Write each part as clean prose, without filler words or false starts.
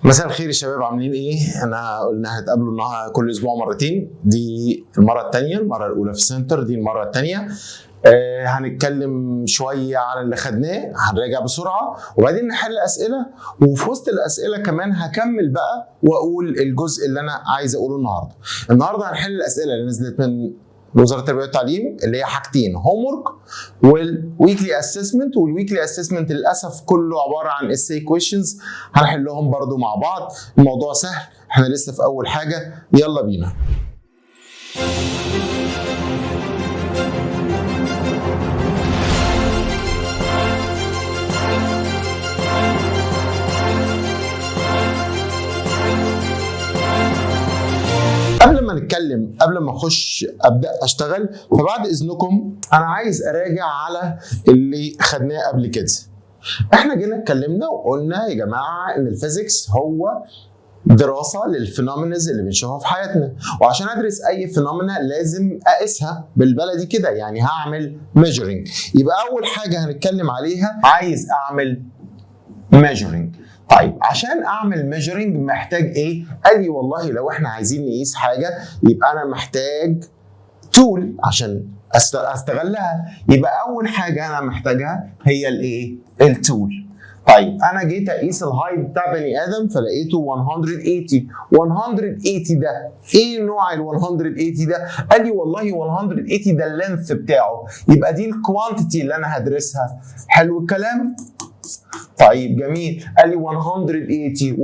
مساء الخير يا شباب، عاملين ايه؟ انا قلنا هنتقابلوا النهارده كل اسبوع مرتين، دي المره الثانيه، المره الاولى في السنتر، دي المره الثانيه. هنتكلم شويه على اللي خدناه، هنراجع بسرعه وبعدين نحل اسئله، وفي وسط الاسئله كمان هكمل بقى واقول الجزء اللي انا عايز اقوله النهارده. النهارده هنحل الاسئله اللي نزلت من وزاره التربيه والتعليم اللي هي حاجتين، هوم ورك والويكلي اسسمنت. والويكلي اسسمنت للاسف كله عباره عن اساي كويشنز، هنحلهم برضو مع بعض. الموضوع سهل، احنا لسه في اول حاجه، يلا بينا. قبل ما اخش ابدا اشتغل، فبعد اذنكم انا عايز اراجع على اللي خدناه قبل كده. احنا جينا اتكلمنا وقلنا يا جماعه ان الفيزيكس هو دراسه للفينومينز اللي بنشوفها في حياتنا، وعشان ادرس اي فينومينا لازم اقيسها بالبلدي كده، يعني هعمل ميجرنج. يبقى اول حاجه هنتكلم عليها عايز اعمل ميجرنج. طيب عشان اعمل ميجرنج محتاج ايه؟ قال لي والله لو احنا عايزين نقيس حاجه يبقى انا محتاج تول عشان استغلها. يبقى اول حاجه انا محتاجها هي الايه؟ التول. طيب انا جيت اقيس الهايت بتاع بني ادم فلقيته 180. 180 ده ايه نوع ال 180 ده؟ قال لي والله 180 ده اللينث بتاعه، يبقى دي الكوانتيتي اللي انا هدرسها. حلو الكلام؟ طيب جميل. قال لي 180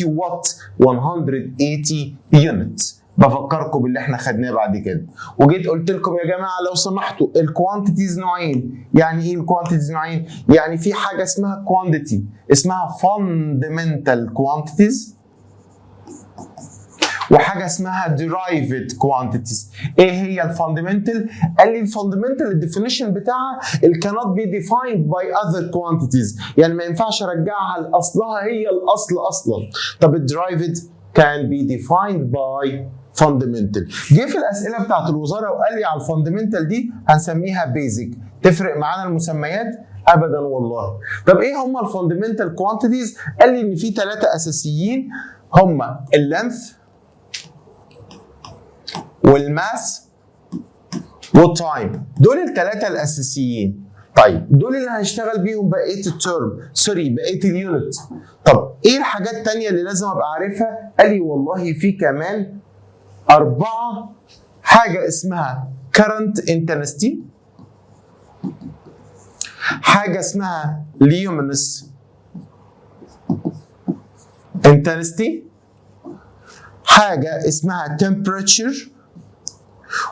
وات؟ 180 يونت. بفكركم باللي احنا خدناه بعد كده، وجيت قلت لكم يا جماعه لو سمحتوا الكوانتيتيز نوعين. يعني ايه الكوانتيتيز نوعين؟ يعني في حاجه اسمها كوانتيتي اسمها فاندمنتال كوانتيتيز، وحاجه اسمها derived quantities. ايه هي الفاندمنتال؟ قال لي الفاندمنتال الديفينيشن بتاعها it cannot be defined by other quantities، يعني ما ينفعش ارجعها لاصلها، هي الاصل اصلا. طب الدرايفد can be defined by fundamental. جه في الاسئله بتاعت الوزاره وقال لي على الفاندمنتال دي هنسميها بيزك. تفرق معانا المسميات؟ ابدا والله. طب ايه هم الفاندمنتال كوانتيتيز؟ قال لي ان في ثلاثه اساسيين، هم اللينث والماس والتايم. دول الثلاثه الاساسيين. طيب دول اللي هنشتغل بيهم بقيه الترم، بقيه اليونت. طب ايه الحاجات الثانيه اللي لازم ابقى عارفها؟ قال لي والله في كمان 4 حاجه اسمها current intensity، حاجه اسمها luminous intensity، حاجه اسمها temperature،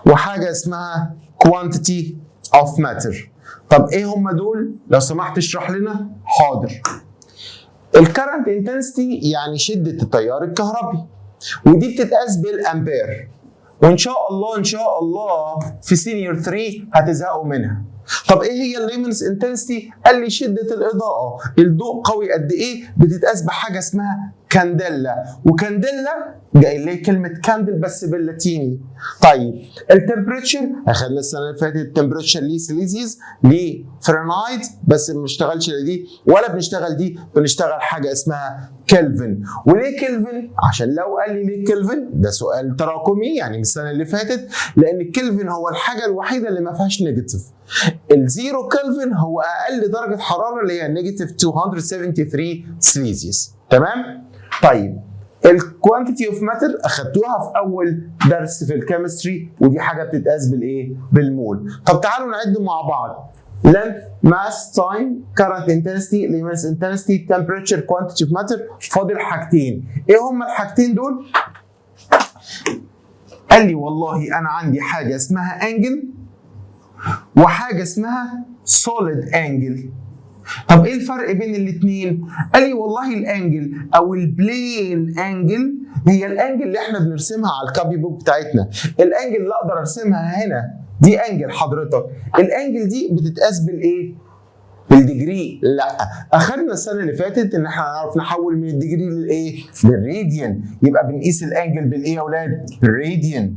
وحاجه اسمها quantity of matter. طب ايه هم دول؟ لو سمحت اشرح لنا. حاضر. الكرنت انتنسيتي يعني شده التيار الكهربي، ودي بتتقاس بالامبير، وان شاء الله في سينيور 3 هتزهقوا منها. طب ايه هي الليمنس انتنسيتي؟ قال لي شده الاضاءه، الضوء قوي قد ايه، بتتقاس بحاجه اسمها كانديلا، وكانديلا جاي لي كلمه كاندل بس باللاتيني. طيب التمبريتشر اخذنا السنه اللي فاتت، التمبريتشر ليه سيليزيوس ليه فahrenheit، بس ما بنشتغلش دي ولا بنشتغل دي، بنشتغل حاجه اسمها كلفن. وليه كلفن؟ عشان لو قال لي ليه كلفن ده سؤال تراكمي يعني من السنه اللي فاتت، لان الكلفن هو الحاجه الوحيده اللي ما فيهاش نيجاتيف. الزيرو كلفن هو اقل درجه حراره اللي هي نيجاتيف 273 سيليزيوس. تمام؟ طيب الكوانتيتي اوف ماتر اخدتوها في اول درس في الكيمستري، ودي حاجه بتتقاس بالايه؟ بالمول. طب تعالوا نعد مع بعض. length, mass, time, current intensity, luminous intensity, temperature, quantity of matter. فاضل حاجتين. ايه هما الحاجتين دول؟ قال لي والله انا عندي حاجه اسمها angle وحاجه اسمها solid angle. طب ايه الفرق بين الاثنين؟ قال لي والله الانجل او البلين انجل هي الانجل اللي احنا بنرسمها على الكوبي بوك بتاعتنا. الانجل اللي اقدر ارسمها هنا دي انجل حضرتك. الانجل دي بتتقاس بالايه؟ بالديجري. لا، اخدنا السنه اللي فاتت ان احنا نعرف نحول من الديجري للايه؟ للراديان. يبقى بنقيس الانجل بالايه يا اولاد؟ بالراديان.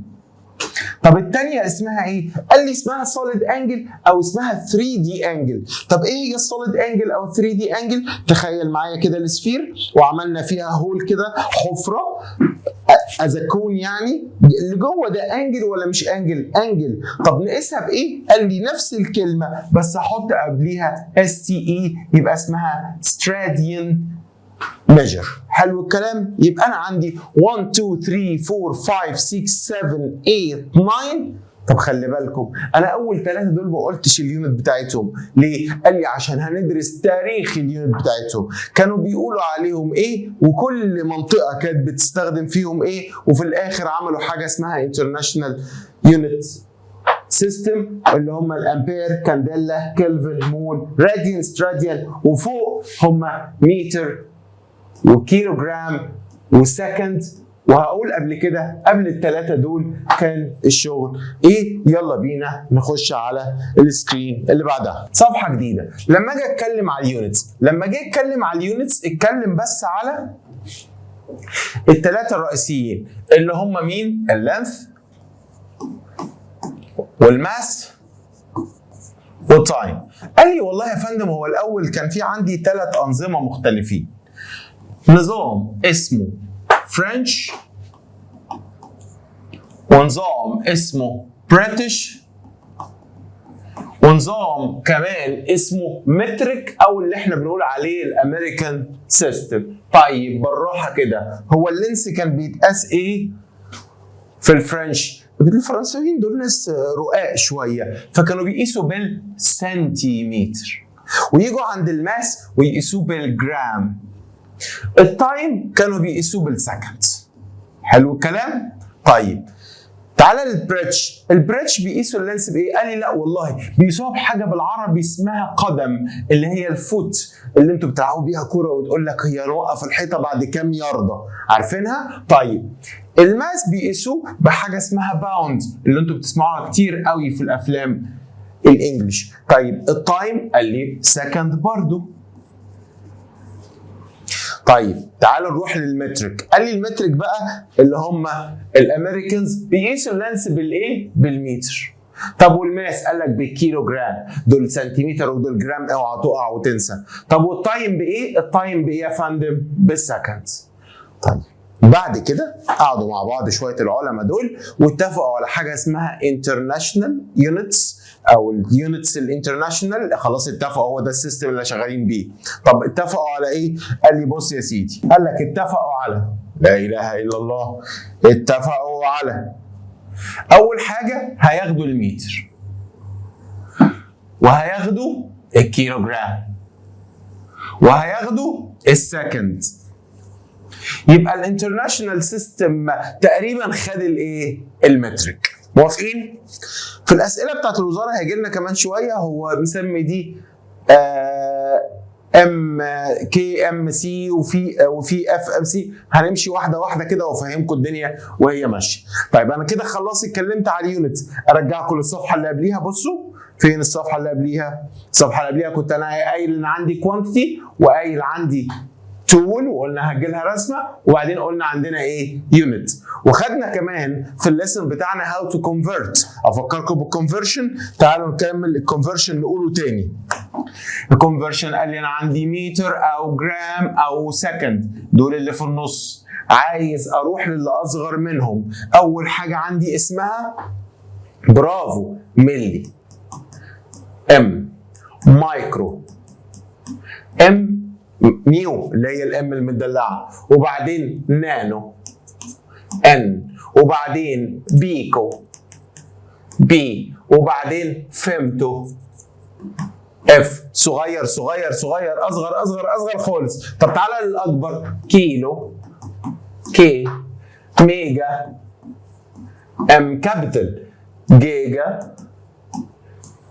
طب الثانيه اسمها ايه؟ قال لي اسمها سوليد انجل او اسمها 3 دي انجل. طب ايه هي السوليد انجل او 3 دي انجل؟ تخيل معايا كده السفير وعملنا فيها هول كده، حفره از كون، يعني اللي جوه ده انجل ولا مش انجل؟ انجل. طب نقيسها بايه؟ قال لي نفس الكلمه بس احط قبليها STE يبقى اسمها ستراديان ميجر. حلو الكلام؟ يبقى انا عندي 1 2 3 4 5 6 7 8 9. طب خلي بالكم انا اول 3 دول ما قلتش اليونت بتاعتهم ليه؟ قال لي عشان هندرس تاريخ اليونت بتاعتهم، كانوا بيقولوا عليهم ايه وكل منطقه كانت بتستخدم فيهم ايه، وفي الاخر عملوا حاجه اسمها انترناشونال يونت سيستم اللي هم الامبير، كانديلا، كلفن، مول، راديان، ستراديان، وفوق هم متر وكيلو جرام وسكند. وهقول قبل كده قبل الثلاثه دول كان الشغل ايه. يلا بينا نخش على السكرين اللي بعدها، صفحه جديده. لما اجي اتكلم على اليونتس، اتكلم بس على الثلاثه الرئيسيين اللي هم مين؟ اللينث والماس والتايم. قال لي والله يا فندم هو الاول كان في عندي 3 انظمه مختلفين، نظام اسمه فرنش، ونظام اسمه بريتش، ونظام كمان اسمه متريك او اللي احنا بنقول عليه الامريكان سيستم. طيب بالراحه كده، هو اللينس كان بيتقاس ايه في الفرنش؟ الفرنساويين دول ناس رقاق شويه فكانوا بيقيسوا بالسنتيمتر، ويجوا عند الماس ويقيسوه بالجرام. التايم كانوا بيقيسوه بالسكند. حلو الكلام؟ طيب تعالى للبريتش. البريتش بيقيسوا اللينس بايه؟ قال لي لا والله بيقيسوها بحاجه بالعربي اسمها قدم، اللي هي الفوت اللي انتوا بتلعبوا بيها كوره وتقول لك هي نوقف الحيطه بعد كام يارده، عارفينها؟ طيب الماس بيقيسوه بحاجه اسمها باوند اللي انتوا بتسمعوها كتير قوي في الافلام الانجليش. طيب التايم قال لي سكند برضو. طيب تعالوا نروح للمترك. قال لي المترك بقى اللي هم الامريكانز بيقيسوا اللانس بالايه؟ بالمتر. طب والماس قال لك بالكيلو جرام، دول سنتيمتر ودول جرام، اوعى تقع وتنسى. طب والتايم بايه؟ التايم بايه يا فندم؟ بالسكند. طيب بعد كده قعدوا مع بعض شويه العلماء دول واتفقوا على حاجه اسمها انترناشونال يونتس او اليونتس الانترناشونال. خلاص اتفقوا، هو ده السيستم اللي شغالين بيه. طب اتفقوا على ايه؟ قال لي بص يا سيدي، قال لك اتفقوا على، لا اله الا الله، اتفقوا على اول حاجه هياخدوا المتر، وهياخدوا الكيلو جرام، وهياخدوا السكند. يبقى الانترناشونال سيستم تقريبا خد الايه؟ المترك. موافقين؟ في الاسئله بتاعت الوزاره هيجي لنا كمان شويه هو مسمي دي ام كي ام سي وفي اف ام سي. هنمشي واحده واحده كده وافهمكم الدنيا وهي ماشيه. طيب انا كده خلاص اتكلمت على اليونت، ارجعكم للصفحه اللي قبليها. بصوا فين الصفحه اللي قبليها؟ الصفحه اللي قبليها كنت انا قايل ان عندي كوانتيتي وقايل عندي تول، وقلنا هجي لها رسمه، وبعدين قلنا عندنا ايه؟ يونت. وخدنا كمان في الليسن بتاعنا هاو تو كونفرت. افكركم بالكونفرشن. تعالوا نكمل الكونفرشن نقوله تاني. الكونفرشن قال لي انا عندي متر او جرام او سكند، دول اللي في النص. عايز اروح للي اصغر منهم. اول حاجه عندي اسمها برافو ملي، ام مايكرو، ام ميو اللي هي الام المدلعه، وبعدين نانو ان، وبعدين بيكو بي، وبعدين فيمتو اف. صغير صغير صغير، اصغر اصغر اصغر خالص. طب تعالى للاكبر، كيلو كي، ميجا ام كابيتال، جيجا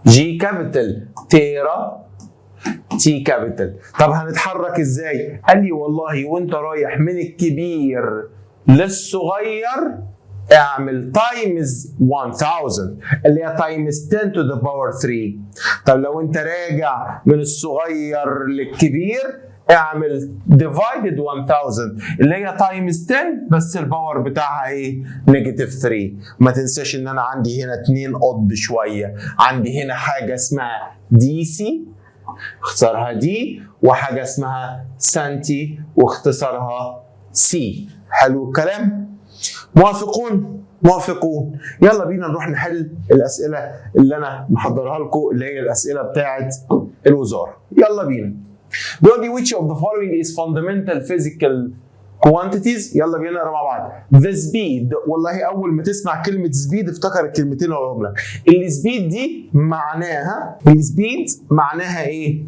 جي كابيتال، تيرا تي كابيتال. طب هنتحرك ازاي؟ قال لي والله وانت رايح من الكبير للصغير اعمل تايمز 1000 اللي هي تايمز 10 to the power 3. طب لو انت راجع من الصغير للكبير اعمل divided 1000 اللي هي times 10 بس الباور بتاعها ايه؟ نيجاتيف 3. ما تنساش ان انا عندي هنا 2 قد شويه، عندي هنا حاجه اسمها دي سي اختصارها دي، وحاجه اسمها سنتي واختصارها سي. حلو الكلام؟ موافقون؟ موافقون. يلا بينا نروح نحل الاسئله اللي انا محضرها لكم اللي هي الاسئله بتاعت الوزاره. يلا بينا. بيقول لي which of the following is fundamental physical quantities. يلا بينا نقرا مع بعض. The speed. والله اول ما تسمع كلمه speed افتكر الكلمتين اللي هقولهم لك. السبيد دي معناها، السبيد معناها ايه؟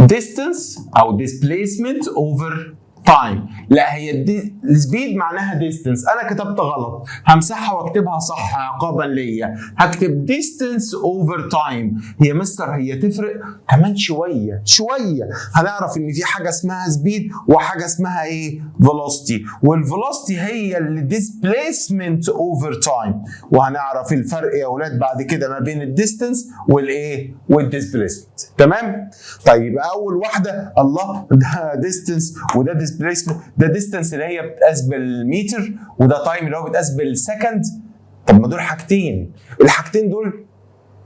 distance او displacement over time. لا هي السبيد معناها distance. انا كتبت غلط، همسحها واكتبها صح عقابا ليا. هكتب distance over time. هي مستر هي تفرق كمان شويه هنعرف ان في حاجه اسمها سبيد وحاجه اسمها ايه؟ velocity. والvelocity هي اللي displacement over time، وهنعرف الفرق يا اولاد بعد كده ما بين الديستنس والايه؟ والديسبليسمنت. تمام؟ طيب يبقى اول واحده الله ده distance وده displacement. ده ديستنس اللي هي بتقاس بالمتر، وده تايم اللي هو بتقاس بالسكند. طب ما دول حاجتين، الحاجتين دول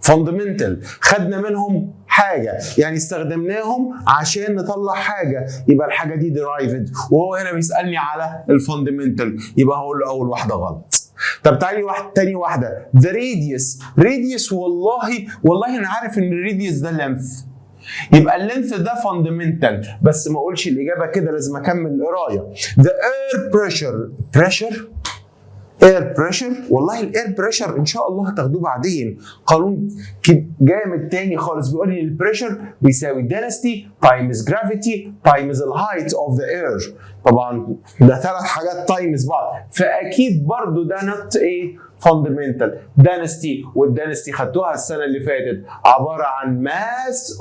فاندمنتال، خدنا منهم حاجه يعني استخدمناهم عشان نطلع حاجه، يبقى الحاجه دي ديرايفد، وهو هنا بيسالني على الفاندمنتال، يبقى هقول له اول واحده غلط. طب تعالي تاني واحده ذا راديوس. والله انا عارف ان الراديوس ده لينث، يبقى اللينث ده فاندمنتال، بس ما اقولش الاجابه كده، لازم اكمل القرايه. The air pressure والله الاير بريشر ان شاء الله هتاخدوه بعدين، قانون جامد تاني خالص بيقول لي البريشر بيساوي density times gravity times the height of the air. طبعا ده 3 حاجات تايمز بعض، فاكيد برضو ده نوت ايه؟ فاندمنتال. density والدنسيتي خدتوها السنه اللي فاتت، عباره عن mass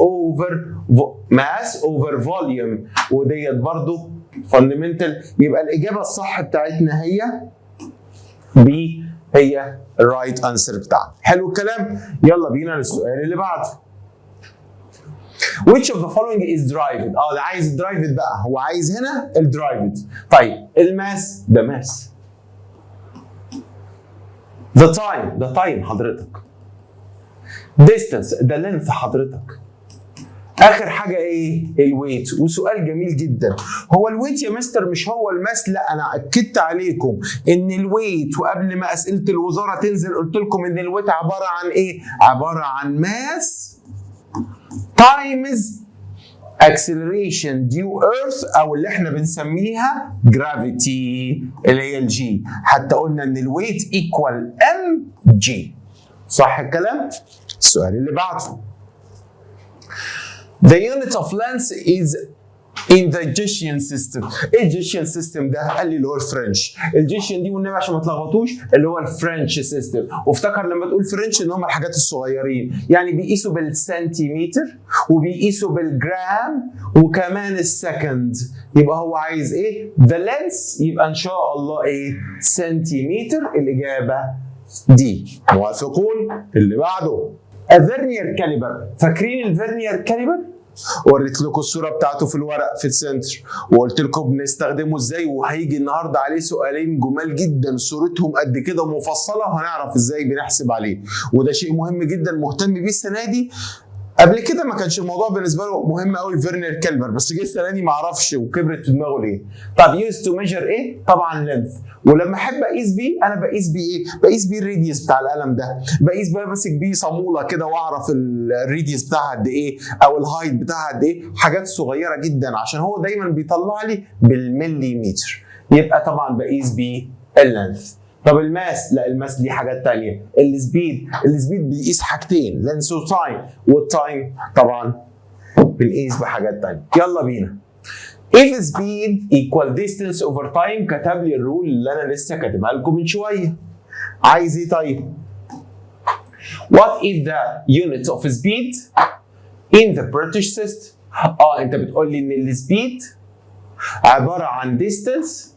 over volume، وديت برضو فاندمنتال. يبقى الاجابه الصح بتاعتنا هي بي، هي الرايت انسر بتاعنا. حلو الكلام؟ يلا بينا للسؤال اللي بعده. Which of the following is derived؟ ده عايز derived بقى، هو عايز هنا الderived. طيب الماس ده ماس. The time ده time حضرتك. Distance ده length حضرتك. اخر حاجه ايه؟ الويت. وسؤال جميل جدا، هو الويت يا مستر مش هو الماس؟ لا انا اكدت عليكم ان الويت، وقبل ما اسئله الوزاره تنزل قلت لكم ان الويت عباره عن ايه؟ عباره عن ماس تايمز acceleration due earth، او اللي احنا بنسميها gravity اللي هي الجي. حتى قلنا ان الويت equal mg. صح الكلام؟ السؤال اللي بعده. The unit of length is in the Egyptian system. ايه Egyptian system ده؟ قال لي اللي هو الفرنش. الجيشن دي والنبي عشان ما تلخبطوش اللي هو الفرنش سيستم، وافتكر لما تقول فرنش ان هم الحاجات الصغيرين، يعني بيقيسوا بالسنتيمتر وبيقيسوا بالجرام وكمان السكند. يبقى هو عايز ايه؟ The length يبقى ان شاء الله ايه؟ سنتيمتر. الاجابه دي. موافقون؟ اللي بعده الفيرنير كاليبر. فاكرين الفيرنير كاليبر؟ وريت لكم الصوره بتاعته في الورق في السنتر، وقلت لكم بنستخدمه ازاي، وهيجي النهارده عليه سؤالين جمال جدا صورتهم قد كده مفصله، وهنعرف ازاي بنحسب عليه، وده شيء مهم جدا مهتم بيه السنه دي. قبل كده ما كانش الموضوع بالنسبه له مهم قوي فيرنير كاليبر، بس جه السنه دي ما اعرفش وكبرت في دماغه ليه. طب يوز تو ميجر ايه؟ طبعا لينث. ولما احب اقيس بيه انا بقيس بيه ايه؟ بقيس بيه الراديوس بتاع القلم ده، بقيس بقى ماسك بيه صاموله كده واعرف الراديوس بتاعها قد ايه او الهايت بتاعها قد ايه، حاجات صغيره جدا عشان هو دايما بيطلع لي بالمليمتر، يبقى طبعا بقيس بيه اللينث. طب الماس؟ لا الماس دي حاجات تانية. السبيد بيقيس حاجتين، لينث وتايم، والتايم طبعا بنقيس بحاجات تانية. يلا بينا. If speed equal distance over time، كتب لي الرول اللي انا لسه كاتبها لكم من شوية. عايز ايه طيب؟ What is the unit of speed in the British system؟ انت بتقول لي ان السبيد عبارة عن distance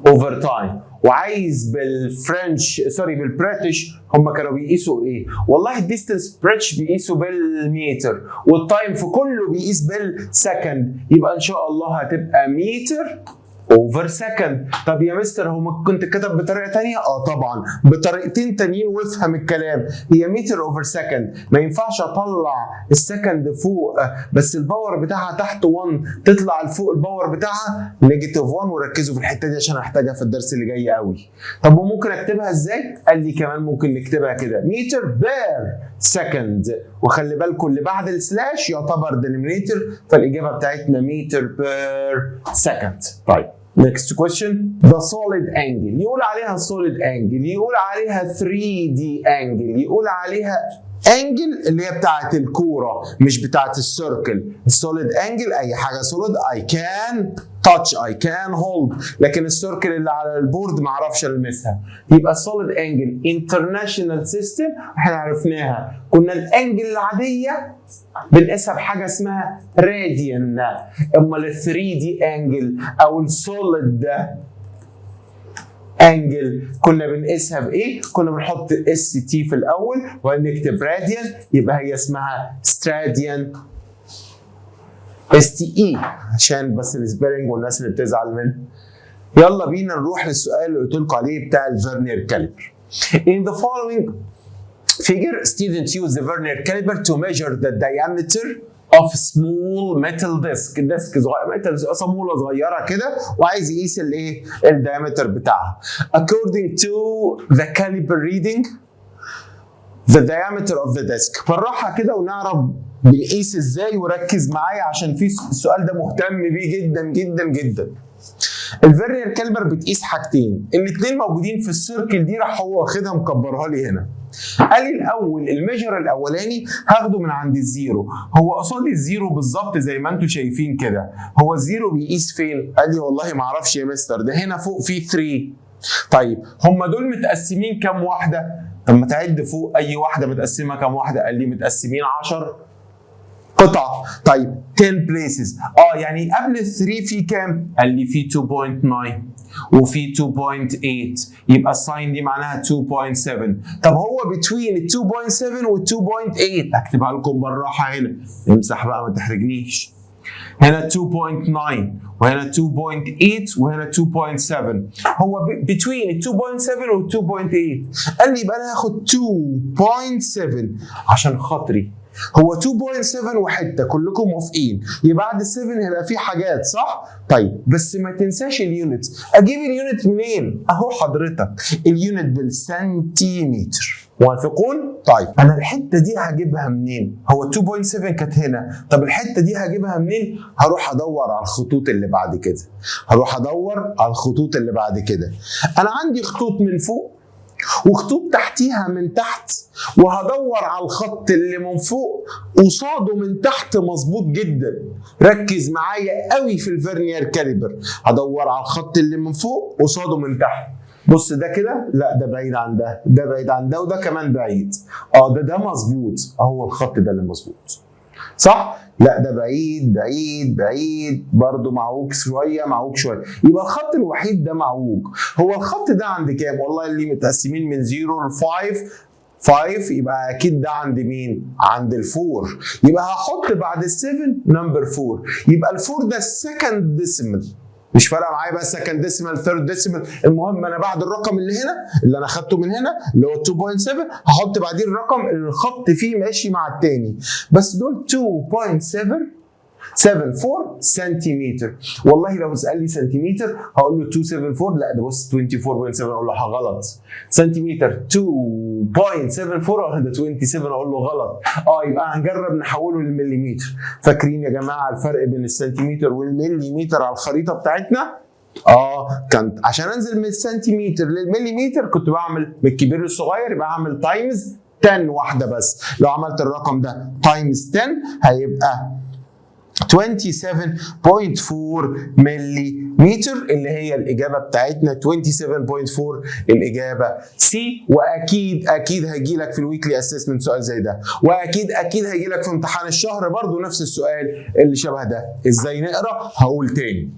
اوفر تايم. وعايز بالفرنش بالبريتش هم كانوا بيقيسوا ايه؟ والله الديستنس بريتش بيقيسوا بالمتر، والتايم في كله بيقيس بالسكند، يبقى ان شاء الله هتبقى متر اوفر سكند. طب يا مستر هو ممكن تتكتب بطريقه ثانيه؟ طبعا بطريقتين تانيين، وافهم الكلام. هي متر اوفر سكند، ما ينفعش اطلع السكند فوق بس الباور بتاعها تحت 1 تطلع لفوق الباور بتاعها نيجاتيف 1. وركزوا في الحته دي عشان هحتاجها في الدرس اللي جاي قوي. طب وممكن اكتبها ازاي؟ قال لي كمان ممكن نكتبها كده متر بير سكند، وخلي بالكم اللي بعد السلاش يعتبر دينومينيتور، فالاجابه بتاعتنا متر بير سكند. طيب next question. The solid angle يقول عليها solid angle، يقول عليها 3D angle، يقول عليها angle اللي هي بتاعت الكورة مش بتاعت السيركل. السوليد انجل اي حاجة solid I can touch I can hold، لكن السيركل اللي على البورد ما اعرفش المسها. يبقى solid angle international system احنا عرفناها. كنا الانجل العادية بنقيسها بحاجه اسمها راديان. امال ال 3 دي انجل او السوليد انجل كنا بنقيسها بايه؟ كنا بنحط اس تي في الاول ونكتب راديان، يبقى هي اسمها ستراديان اس تي اي عشان بس السبيلنج والناس اللي بتزعل منه. يلا بينا نروح للسؤال اللي قلت لكم عليه بتاع الفيرنير كاليبر. In the following figure, students use the Vernier caliper to measure the diameter of small metal disc. الديسك صغير، صامولة صغيرة كده، وعايز يقيس الايه؟ الدايمتر بتاعها. According to the caliper reading, the diameter of the disc. بالراحة كده ونعرف بنقيس ازاي، وركز معايا عشان في السؤال ده مهتم بيه جدا جدا جدا. الفيرنير كاليبر بتقيس حاجتين، الاثنين موجودين في السيركل دي، راح هو واخدها مكبرها لي هنا. قال لي الاول الميجر الاولاني هاخده من عند الزيرو، هو قصاد الزيرو بالظبط زي ما انتم شايفين كده. هو الزيرو بيقيس فين؟ قال لي والله ما اعرفش يا مستر، ده هنا فوق في 3. طيب هم دول متقسمين كام واحده؟ طب ما تعد فوق اي واحده متقسمه كام واحده؟ قال لي متقسمين 10 قطعة. طيب 10 بليسز، يعني قبل ال 3 في كام؟ قال لي في 2.9 وفي 2.8، يبقى الساين دي معناها 2.7. طب هو بتوين ال 2.7 وال 2.8 هكتبها لكم بالراحة هنا، امسح بقى ما تحرجنيش. هنا 2.9 وهنا 2.8 وهنا 2.7، هو بتوين ال 2.7 وال 2.8. قال لي يبقى انا هاخد 2.7 عشان خاطري. هو 2.7 وحته، كلكم موافقين، يبقى بعد ال 7 هيبقى في حاجات صح؟ طيب بس ما تنساش اليونت. اجيب اليونت منين؟ اهو حضرتك اليونت بالسنتيمتر. موافقون؟ طيب انا الحته دي هجيبها منين؟ هو 2.7 كانت هنا، طب الحته دي هجيبها منين؟ هروح ادور على الخطوط اللي بعد كده. انا عندي خطوط من فوق وخطوط تحتيها من تحت، وهدور على الخط اللي من فوق قصاده من تحت مظبوط جدا. ركز معايا قوي في الفيرنير كاليبر، هدور على الخط اللي من فوق قصاده من تحت. بص ده كده، لا ده بعيد عن ده، ده بعيد عن ده، وده كمان بعيد. ده مظبوط، اهو الخط ده اللي مظبوط صح؟ لا ده بعيد بعيد بعيد برضه، معوج شويه. يبقى الخط الوحيد ده معوج. هو الخط ده عند كام؟ والله اللي متقسمين من 0 ل 5، يبقى اكيد ده عند مين؟ عند ال4. يبقى هحط بعد ال7 نمبر 4، يبقى ال4 ده السكند ديسيمال. مش فارقه معايا بقى سكند ديسيمال ثيرد ديسيمال، المهم انا بعد الرقم اللي هنا اللي انا خدته من هنا اللي هو 2.7 هحط بعديه الرقم اللي الخط فيه ماشي مع الثاني، بس دول 2.74 سنتيمتر. والله لو سأل لي سنتيمتر هقول له 274، لا ده بص 24.7 اقول له غلط. سنتيمتر 2.74 ده 27 اقول له غلط. يبقى هنجرب نحوله للمليمتر. فاكرين يا جماعه الفرق بين السنتيمتر والمليمتر على الخريطه بتاعتنا؟ كانت عشان انزل من السنتيمتر للمليمتر كنت بعمل من الكبير للصغير، يبقى اعمل تايمز 10 واحده بس. لو عملت الرقم ده تايمز 10 هيبقى 27.4 مليمتر، اللي هي الإجابة بتاعتنا 27.4 الإجابة سي. وأكيد هيجي لك في الويكلي أسسمنت سؤال زي ده، وأكيد هيجي لك في امتحان الشهر برضو نفس السؤال اللي شبه ده. إزاي نقرأ؟ هقول تاني.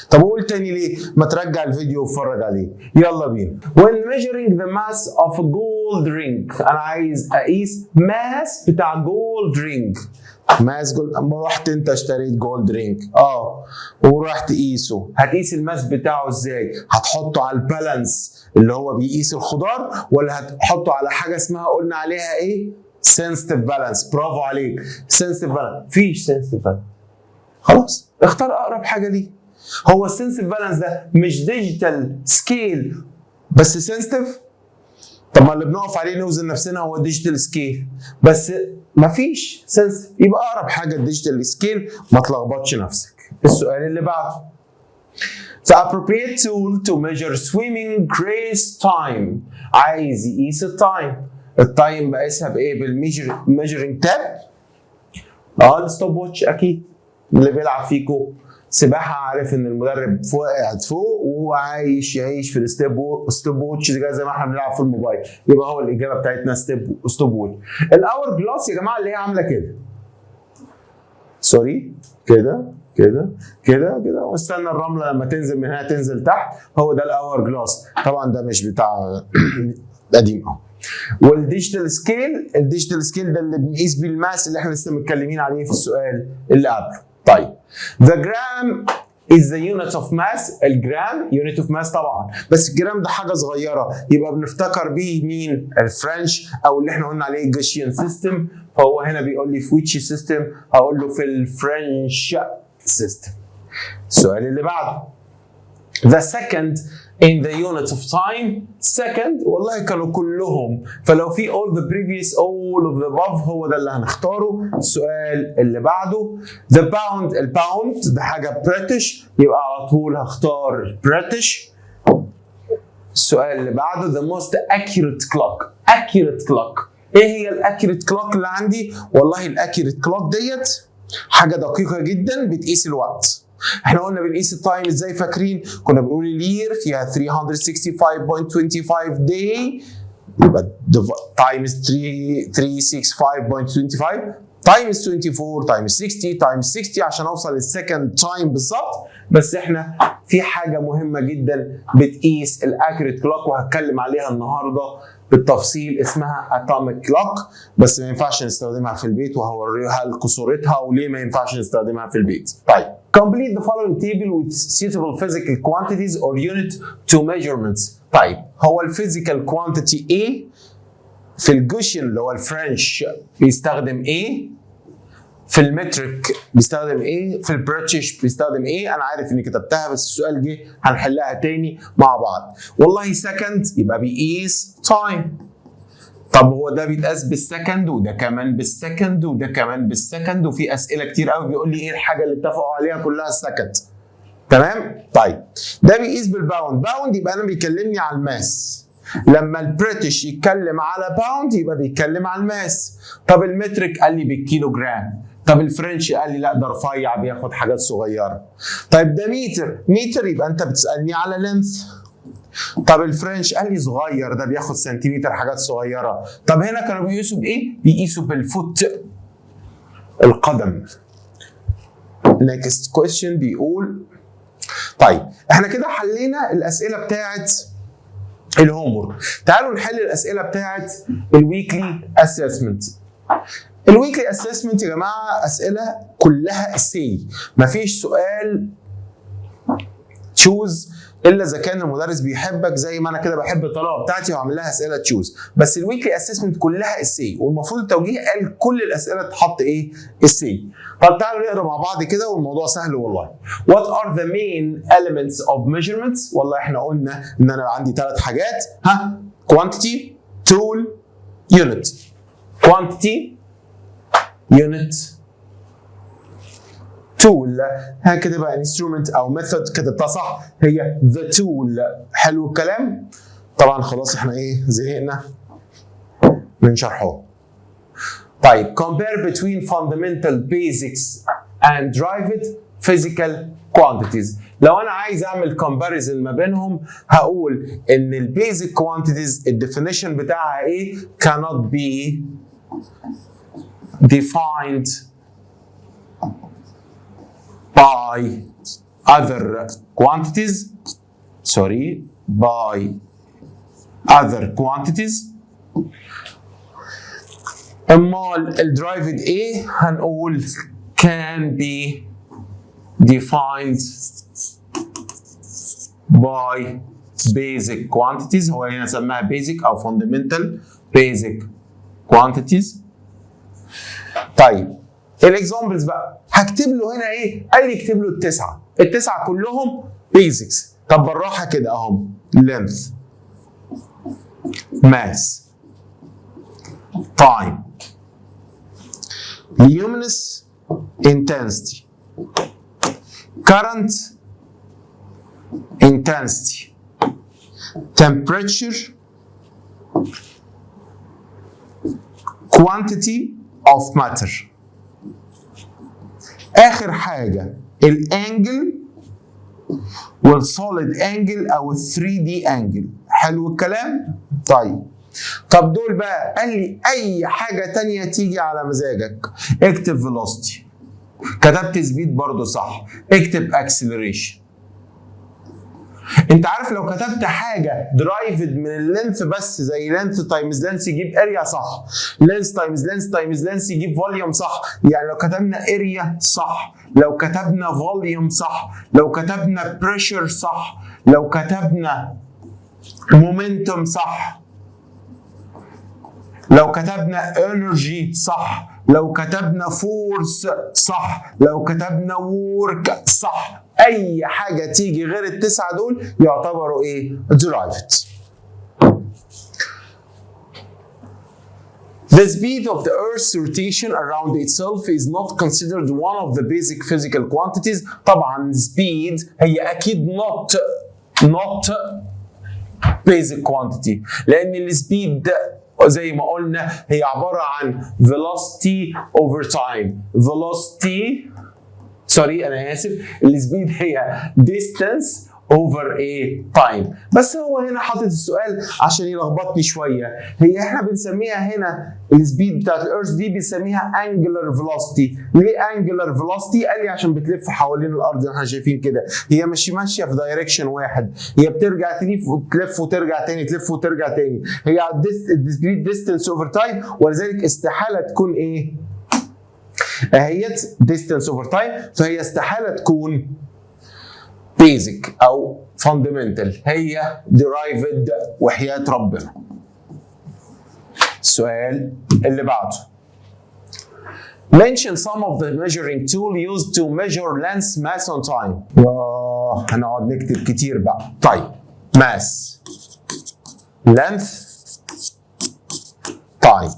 طب قول تاني ليه؟ ما ترجع الفيديو واتفرج عليه. يلا بينا. When measuring the mass of a gold ring، انا عايز اقيس ماس بتاع جولد رينج. ماس جولد، اما رحت انت اشتريت جولد رينج ورحت تقيسه، هتقيس الماس بتاعه ازاي؟ هتحطه على البالانس اللي هو بيقيس الخضار، ولا هتحطه على حاجه اسمها قلنا عليها ايه؟ سنسيتيف بالانس. برافو عليك، سنسيتيف بالانس. مفيش سنسيتيف بالانس. خلاص اختار اقرب حاجه ليه. هو السنسيتيف بالانس ده مش ديجيتال سكيل بس سنسيتيف؟ طب ما اللي بنقف عليه نوزن نفسنا هو الديجيتال سكيل، بس مفيش سنسيتيف، يبقى اقرب حاجه الديجيتال سكيل، ما تلخبطش نفسك. السؤال اللي بعده. The appropriate tool to measure swimming race time. عايز يقيس التايم. التايم بقيسها بايه؟ بالميجرنج تاب. الستوب واتش اكيد. اللي بيلعب فيكو سباحه عارف ان المدرب قاعد فوق وعايش يعيش في الستوب واتش زي ما احنا بنلعب في الموبايل، يبقى هو الاجابه بتاعتنا ستوب واتش. الاور جلاس يا جماعه اللي هي عامله كده. سوري، كده كده كده كده، واستنى الرمله لما تنزل من هنا تنزل تحت، هو ده الاور جلاس. طبعا ده مش بتاع قديم والديجيتال سكيل ده اللي بنقيس بيه الماس اللي احنا لسه متكلمين عليه في السؤال اللي قبله. طيب the gram is the unit of mass. الجرام unit of mass طبعا، بس الجرام ده حاجه صغيره، يبقى بنفتكر بيه مين؟ الفرنش، او اللي احنا قلنا عليه جاشيان سيستم. فهو هنا بيقول لي في which system، هقول له في الفرنش سيستم. السؤال اللي بعده. the second in the unit of time. second والله كانوا كلهم، فلو في all the previous all of the above هو ده اللي هنختاره. السؤال اللي بعده. the pound. الباوند ده حاجه بريتش، يبقى على طول هختار بريتش. السؤال اللي بعده. the most accurate clock. ايه هي الاكيوريت كلوك اللي عندي؟ والله الاكيوريت كلوك ديت حاجه دقيقه جدا بتقيس الوقت. احنا قلنا بنقيس التايم ازاي؟ فاكرين كنا بنقول الير فيها 365.25 day، يبقى تايمز 365.25 تايمز 24 تايمز 60 تايمز 60 عشان اوصل للسكند تايم بالظبط. بس احنا في حاجه مهمه جدا بتقيس الاكيوريت كلوك وهتكلم عليها النهارده بالتفصيل، اسمها اتوميك كلوك، بس ما ينفعش نستخدمها في البيت، وهوريها لكم صورتها وليه ما ينفعش نستخدمها في البيت. طيب complete the following table with suitable physical quantities or unit to measurements. طيب هو الفيزيكال كوانتيتي ايه؟ في الجوشن اللي هو الفرنش بيستخدم ايه؟ في المترك بيستخدم ايه؟ في البريتش بيستخدم ايه؟ انا عارف اني كتبتها بس السؤال جه هنحلها تاني مع بعض. والله سكند يبقى بيقيس تايم. طب هو ده بيتقاس بالسكند وده كمان بالسكند وده كمان بالسكند، وفي اسئله كتير قوي بيقول لي ايه الحاجه اللي اتفقوا عليها كلها السكند. تمام؟ طيب ده بيقيس بالباوند. باوند يبقى انا بيكلمني على الماس. لما البريتش يتكلم على باوند يبقى بيتكلم على الماس. طب المترك قال لي بالكيلو جرام. طب الفرنش قال لي لا ده رفيع بياخد حاجات صغيره. طيب ده متر يبقى انت بتسالني على لينث. طب الفرنش قال لي صغير ده بياخد سنتيمتر حاجات صغيره. طب هنا كانوا بيقيسوا بايه؟ بيقيسوا بالفوت، القدم. next question بيقول طيب احنا كده حلينا الاسئله بتاعت الهومورك. تعالوا نحل الاسئله بتاعت الويكلي اسسمنت. الويكلي اسسمنت يا جماعه اسئله كلها سي، مفيش سؤال تشوز الا اذا كان المدرس بيحبك زي ما انا كده بحب الطلبه بتاعتي وعامل لها اسئله تشوز. بس الويكلي اسسمنت كلها السي، والمفروض التوجيه قال كل الاسئله تحط ايه؟ السي. طب تعالوا نقرا مع بعض كده والموضوع سهل والله. What are the main elements of measurements؟ والله احنا قلنا ان انا عندي 3 حاجات، quantity tool unit. quantity unit tool، هكذا بقى instrument او method كتبتها صح، هي the tool. حلو الكلام؟ طبعا خلاص احنا ايه زهقنا من شرحه. طيب compare between fundamental basics and derived physical quantities. لو انا عايز اعمل comparison ما بينهم هقول ان البيزك quantities الديفينيشن بتاعها ايه؟ cannot be defined by other quantities by other quantities. امال الدرايفد ايه؟ هنقول can be defined by basic quantities. هو هنا سماها basic او fundamental basic quantities. طيب الاكزامبلز بقى هكتب له هنا ايه؟ قال لي اكتب له التسعه كلهم basics. طب بالراحه كده اهم: length mass time luminous intensity current intensity temperature quantity of matter. اخر حاجه الانجل والسوليد انجل او ال 3 دي انجل. حلو الكلام؟ طب دول بقى قال لي اي حاجه تانية تيجي على مزاجك. اكتب velocity، كتبت سبيد برضو صح، اكتب acceleration. انت عارف لو كتبت حاجه درايفد من اللينث بس زي لينث تايمز لينث يجيب اريا صح، لينث تايمز لينث تايمز لينث يجيب فوليوم صح. يعني لو كتبنا اريا صح، لو كتبنا فوليوم صح، لو كتبنا بريشر صح، لو كتبنا مومنتوم صح، لو كتبنا انرجي صح، لو كتبنا فورس صح، لو كتبنا وورك صح، اي حاجه تيجي غير التسعه دول يعتبروا ايه؟ derived. The speed of the Earth's rotation around itself is not considered one of the basic physical quantities. طبعا speed هي اكيد not basic quantity، لان السبيد زي ما قلنا هي عباره عن velocity over time. انا اسف، السبيد هي distance over a time. بس هو هنا حاطط السؤال عشان يلخبطني شويه. هي احنا بنسميها هنا السبيد بتاعت الارث دي بنسميها angular velocity. ليه angular velocity؟ قال لي عشان بتلف حوالين الارض زي ما احنا شايفين كده، هي مش ماشيه في دايركشن واحد، هي بترجع تلف وترجع تاني، تلف وترجع تاني. هي السبيد distance over time، ولذلك استحاله تكون ايه؟ اهيت distance over time، فهي استحاله تكون basic او fundamental، هي derived وحياة ربنا. السؤال اللي بعده mention some of the measuring tool used to measure length mass on time. هنقعد نكتب كتير بقى. طيب mass length time،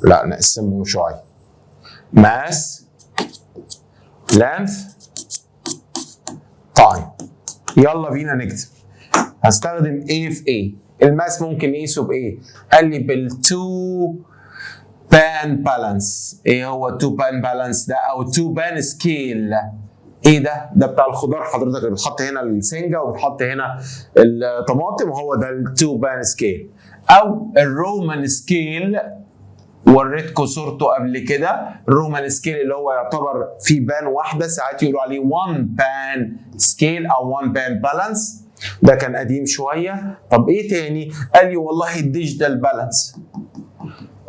لا نقسمهم شوية. mass length time. يلا بينا نكتب. هستخدم A في A. الماس ممكن نقيسه بإيه؟ قال لي بالتو بان بالانس. إيه هو التو بان بالانس ده؟ أو تو بان سكيل. إيه ده؟ ده بتاع الخضار حضرتك اللي بتحط هنا السنجة وبتحط هنا الطماطم، وهو ده التو بان سكيل. أو الرومان سكيل، وريتكم صورته قبل كده. الرومان سكيل اللي هو يعتبر في بان واحده، ساعات يقولوا عليه 1 بان سكيل او 1 بان بالانس. ده كان قديم شويه. طب ايه تاني؟ قال لي والله الديجيتال بالانس.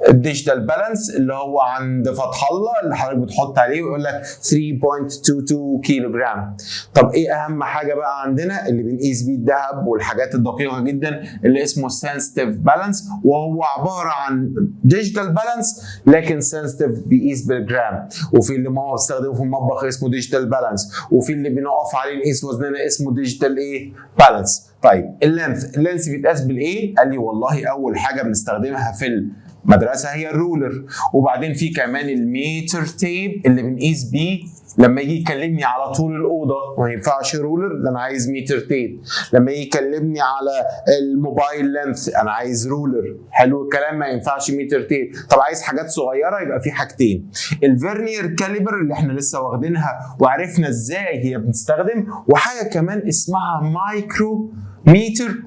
الديجيتال بالانس اللي هو عند فتح الله اللي حضرتك بتحط عليه ويقول لك 3.22 كيلو جرام. طب ايه اهم حاجه بقى عندنا اللي بنقيس بيه الذهب والحاجات الدقيقه جدا اللي اسمه سنسيتيف بالانس، وهو عباره عن ديجيتال بالانس لكن سنسيتيف بيقيس بالجرام. وفي اللي ماما بتستخدمه في المطبخ اسمه ديجيتال بالانس، وفي اللي بنقف عليه نقيس وزننا اسمه ديجيتال ايه؟ بالانس. طيب اللينث بيتقاس بالايه؟ قال لي والله اول حاجه بنستخدمها في المدرسه هي الرولر، وبعدين في كمان الميتر تيب اللي بنقيس بيه لما يجي يكلمني على طول الاوضه ما ينفعش رولر، ده انا عايز ميتر تيب. لما يجي يكلمني على الموبايل لينث انا عايز رولر. حلو الكلام، ما ينفعش ميتر تيب. طب عايز حاجات صغيره يبقى في حاجتين: الفيرنير كاليبر اللي احنا لسه واخدينها وعرفنا ازاي هي بتستخدم، وحاجه كمان اسمها مايكرو ميتر،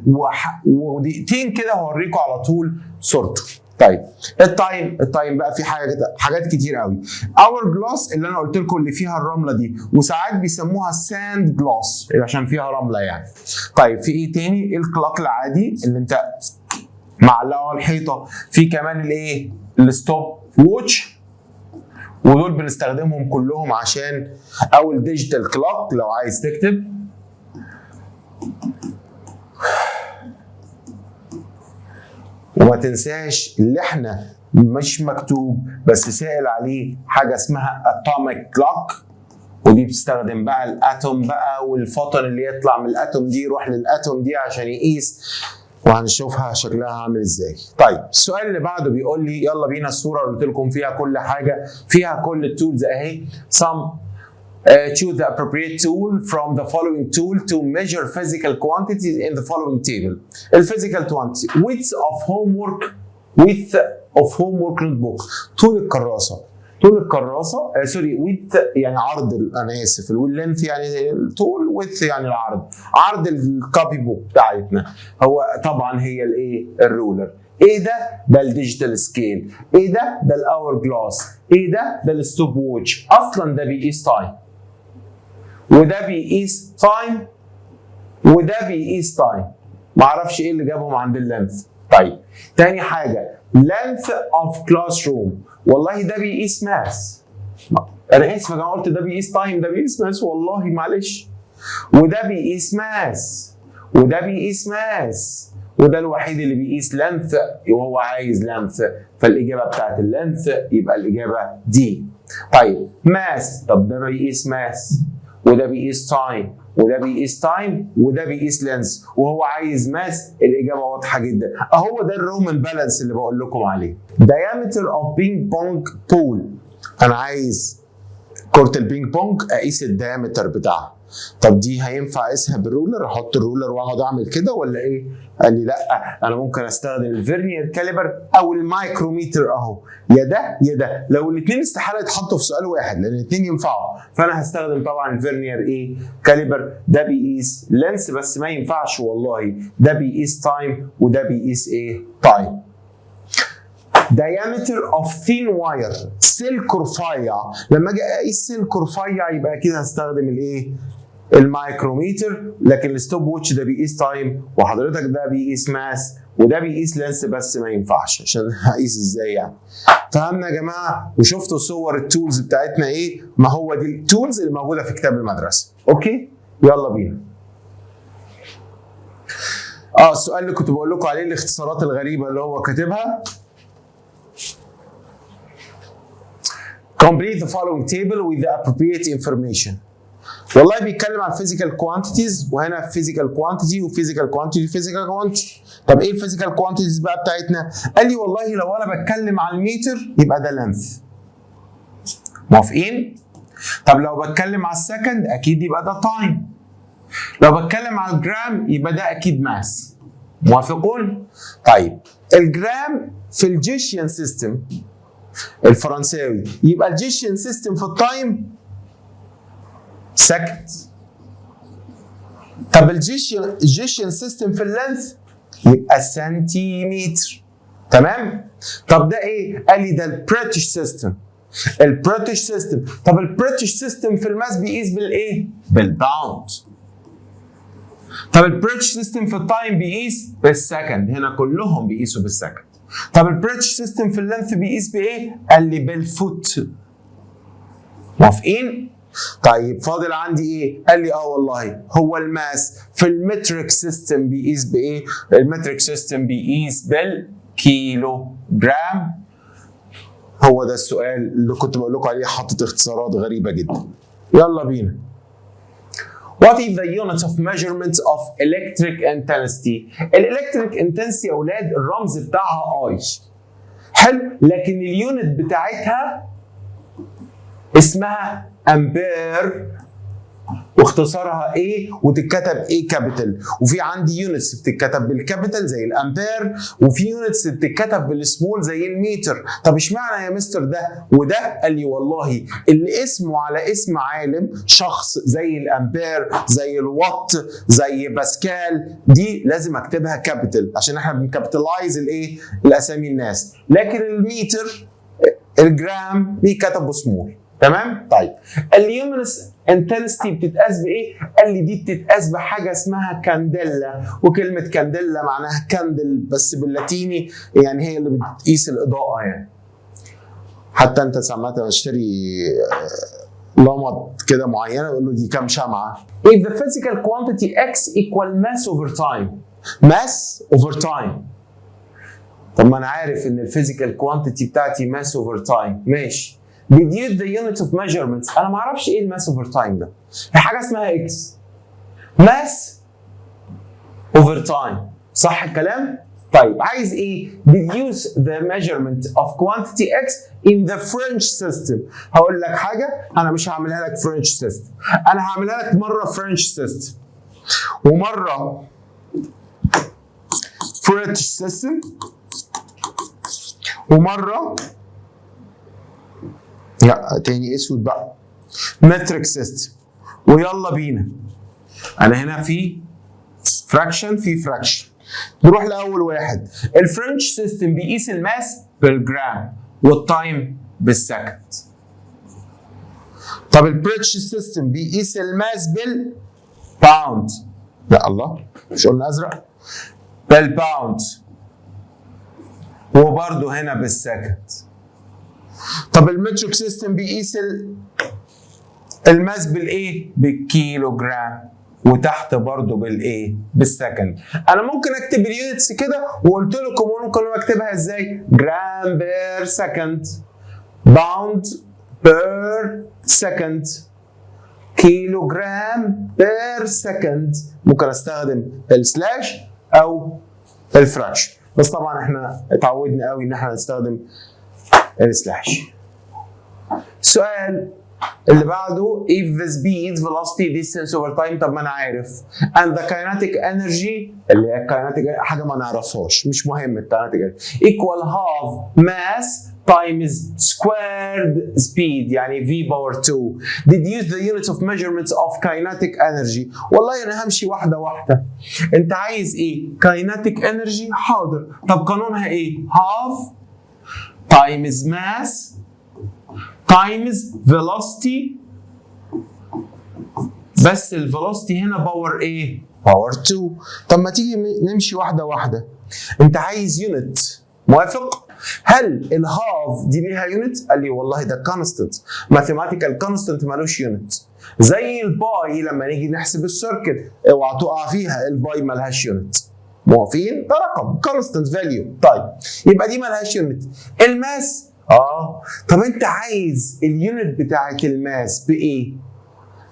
ودقيقتين كده هوريكم على طول صورته. طيب التايم بقى في حاجات كتير قوي. اور جلاس اللي انا قلت لكم اللي فيها الرمله دي، وساعات بيسموها ساند جلاس عشان فيها رمله يعني. طيب في ايه تاني؟ الكلوك العادي اللي انت معلقه على الحيطه. في كمان الايه؟ الستوب ووتش، ودول بنستخدمهم كلهم عشان، او الديجيتال كلوك لو عايز تكتب. وما تنساش اللي احنا مش مكتوب بس سائل عليه حاجه اسمها اتوميك كلوك، ودي بتستخدم بقى الاتوم بقى، والفوتون اللي يطلع من الاتوم دي يروح للاتوم دي عشان يقيس، وهنشوفها شكلها عامل ازاي. طيب السؤال اللي بعده بيقول لي يلا بينا الصوره اللي قلت لكم فيها كل حاجه، فيها كل التولز اهي. choose the appropriate tool from the following tool to measure physical quantities in the following table. physical quantity width of homework notebook. طول الكراسه سوري، width يعني عرض، انا اسف، واللينث يعني الطول، width يعني العرض. عرض الكوبي بوك بتاعتنا هو طبعا هي الايه؟ الرولر. ايه ده؟ ده الديجيتال سكيل. ايه ده؟ ده الاور جلاس. ايه ده؟ ده الستوب ووتش. اصلا ده بيقيس تايم، وده بيقيس تايم، وده بيقيس تايم. معرفش ايه اللي جابهم عند اللينث. طيب تاني حاجه length of classroom، والله ده بيقيس ماس. انا اسف انا قلت ده بيقيس تايم، ده بيقيس ماس والله معلش. وده بيقيس ماس، وده بيقيس ماس، وده الوحيد اللي بيقيس لينث وهو عايز لينث، فالاجابه بتاعت اللينث يبقى الاجابه دي. طيب ماس، طب ده بيقيس ماس، وده بيقيس تايم، وده بيقيس تايم، وده بيقيس لينث، وهو عايز ماس. الاجابه واضحه جدا، اهو ده الرومان بالانس اللي بقول لكم عليه. diameter of ping pong ball، انا عايز كره البينج بونج اقيس الدايمتر بتاعها. طب دي هينفع اقيسها بالرولر؟ احط الرولر واقعد اعمل كده ولا ايه؟ قال لي لا، انا ممكن استخدم الفيرنير كاليبر او المايكروميتر اهو، يا ده يا ده. لو الاثنين استحاله يتحطوا في سؤال واحد لان الاثنين ينفعوا، فانا هستخدم طبعا الفيرنير ايه؟ كاليبر. ده بيقيس لينس بس ما ينفعش والله، ده بيقيس تايم وده بيقيس ايه؟ تايم. diameter of thin wire، سلك رفيع. لما اجي اقيس سلك رفيع يبقى اكيد هستخدم الايه؟ المايكروميتر. لكن الستوب ووتش ده بيقيس تايم، وحضرتك ده بيقيس ماس، وده بيقيس لينس بس ما ينفعش، عشان هقيس ازاي يعني؟ فهمنا يا جماعه؟ وشفتوا صور التولز بتاعتنا ايه؟ ما هو دي التولز اللي موجوده في كتاب المدرسه. اوكي؟ يلا بينا. السؤال اللي كنت بقول لكم عليه الاختصارات الغريبه اللي هو كاتبها. Complete the following table with the appropriate information. والله بيتكلم عن physical quantities، وهنا physical quantity وphysical quantity physical quantity. طب ايه physical quantities بقى بتاعتنا؟ قال لي والله لو انا بتكلم عن المتر يبقى ده length. موافقين؟ طب لو بتكلم على السكند اكيد يبقى ده time. لو بتكلم على الجرام يبقى ده اكيد ماس. موافقون؟ طيب الجرام في الجيشيان سيستم الفرنساوي يبقى الجيشيان سيستم في التايم سكند. طب الجيشيان سيستم في اللينث يبقى سنتيمتر. تمام؟ طب ده ايه؟ قال لي ده البريتش سيستم. البريتش سيستم. طب البريتش سيستم في الماس بيقيس بالايه؟ بالباوند. طب البريتش سيستم في التايم بيقيس بالسكند، هنا كلهم بيقيسوا بالسكند. طب البريتش سيستم في اللينث بيقيس بايه؟ قال لي بالفوت. موافقين؟ طيب فاضل عندي ايه؟ قال لي والله هو الماس في المتريك سيستم بيقيس بايه؟ المتريك سيستم بيقيس بالكيلو جرام. هو ده السؤال اللي كنت بقول لكم عليه، حاطط اختصارات غريبه جدا. يلا بينا. What is the unit of measurement of electric intensity؟ الالكتريك intensity يا اولاد الرمز بتاعها اي. حلو، لكن اليونت بتاعتها اسمها امبير واختصارها A وتتكتب A كابيتال، وفي عندي يونتس بتتكتب بالكابيتال زي الامبير، وفي يونتس بتتكتب بالسمول زي المتر. طب اشمعنى يا مستر ده وده؟ قال لي والله اللي اسمه على اسم عالم، شخص زي الامبير زي الوات زي باسكال، دي لازم اكتبها كابيتال عشان احنا بنكابيتالايز الايه؟ الاسامي الناس. لكن المتر الجرام بيكتبوا سمول. تمام؟ طيب اليومنس انتنستي بتتقاس بايه؟ قال لي دي بتتقاس بحاجه اسمها كانديلا، وكلمه كانديلا معناها كاندل بس باللاتيني، يعني هي اللي بتقيس الاضاءه يعني. حتى انت سمعت اشتري لمط كده معينه يقول له دي كام شمعه. If the physical quantity x equal mass over time. mass over time. طب ما انا عارف ان الفيزيكال كوانتيتي بتاعتي ماس اوفر تايم، ماشي. reduce the unit of measurements. انا ما اعرفش ايه الماس اوفر تايم ده. في حاجه اسمها اكس. ماس اوفر تايم، صح الكلام؟ طيب عايز ايه؟ reduce the measurement of quantity x in the French system. هقول لك حاجه، انا مش هعملها لك French system، انا هعملها لك مره French system ومره British system ومره لا تاني اسود بقى متريك سيستم. ويلا بينا، انا هنا في فراكشن في فراكشن. نروح لاول واحد. الفرنش سيستم بيقيس الماس بالجرام والتايم بالسكند. طب البريتش سيستم بيقيس الماس بالباوند. لا الله، مش قلنا ازرق؟ بالباوند وبرده هنا بالسكند. طب المتريك سيستم بيقيس الماس بالايه؟ بالكيلو جرام، وتحت برضه بالايه؟ بالسكند. انا ممكن اكتب اليونتس كده وقلت لكم ممكن اكتبها ازاي؟ جرام بير سكند، باوند بير سكند، كيلو جرام بير سكند. ممكن استخدم السلاش او الفراكشن، بس طبعا احنا اتعودنا قوي ان احنا نستخدم السلاش. السؤال اللي بعده if the speed velocity distance over time. طب ما انا عارف and the kinetic energy اللي هي kinetic حاجه ما نعرفهاش، مش مهم الكاينتيك equal half mass times squared speed يعني v power 2. deduce the units of measurements of kinetic energy. والله انا همشي واحده واحده. انت عايز ايه؟ kinetic energy، حاضر. طب قانونها ايه؟ half times mass times velocity، بس الفيلوسيتي هنا باور ايه؟ باور 2. طب ما تيجي نمشي واحده واحده. انت عايز يونت، موافق؟ هل الهاف دي ليها يونت؟ قال لي والله ده كونستنت، ماثيماتيكال كونستنت مالوش يونت. زي الباي لما نيجي نحسب السيركل اوعى تقع فيها، الباي مالهاش يونت. موافقين؟ ده رقم كونستنت فاليو. طيب يبقى دي مالهاش يونت. الماس طب انت عايز اليونت بتاعت الماس بايه؟